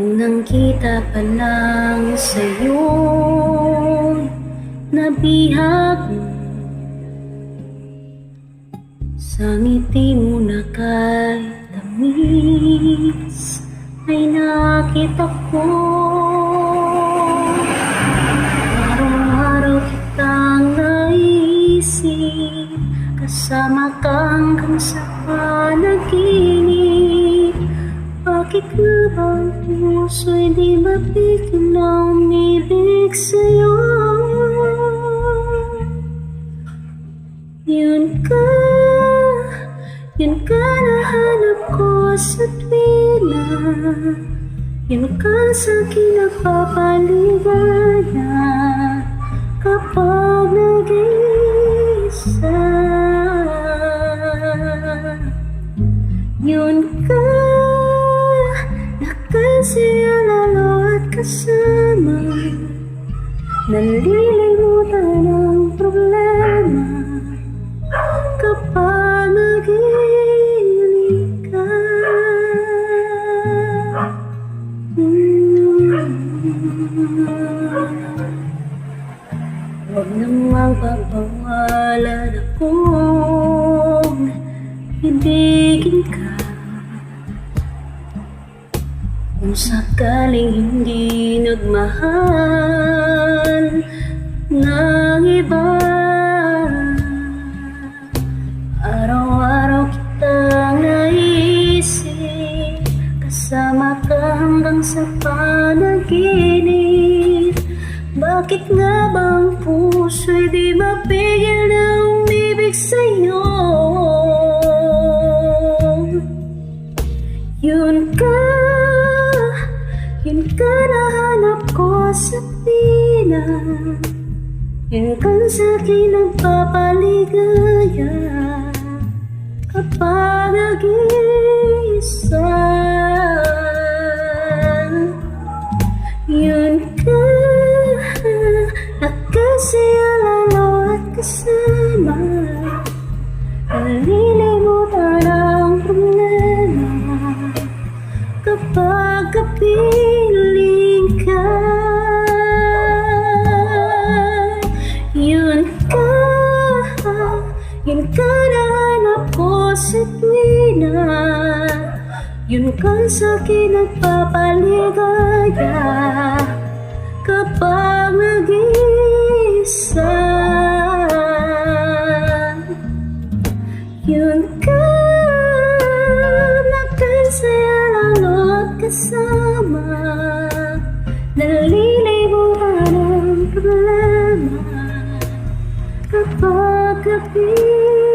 Unang kita pa lang sa'yo, nabihag mo sa ngiti mo na kahit tamis ay nakita ko. Araw-araw kitang naisip, kasama kang hanggang sa panaginip. Bakit nga ba ang puso'y di mapigil na umibig sa'yo? Yun ka nahanap ko sa tuwina. Yun ka sa'kin nagpapaligaya kapag nag-iisa. Yun ka nakasaya lalo at kasama, nalilimutan ang problema kapag nag-iiling ka. Huwag namang pagbawalan akong ibigin ka. Kung sakaling hindi nagmahal ng iba, araw-araw kitang naisip, kasama ka hanggang sa panaginip. Bakit nga bang puso'y di mapigil na umibig sa'yo? Yun ka nahanap ko sa pina. Yun kang sa'kin nagpapaligaya kapag nag-iisa. Yun ka nakasaya lalo at kasama, nalilimutan ang problema kapag kapiling ka. Yun ka nahanap ko sa tuwina. Yun kang sa'kin nagpapaligaya kapag nag-iisa. Yun ka nakasaya lalo at kasama, nalilimutan ang problema kapag kapiling.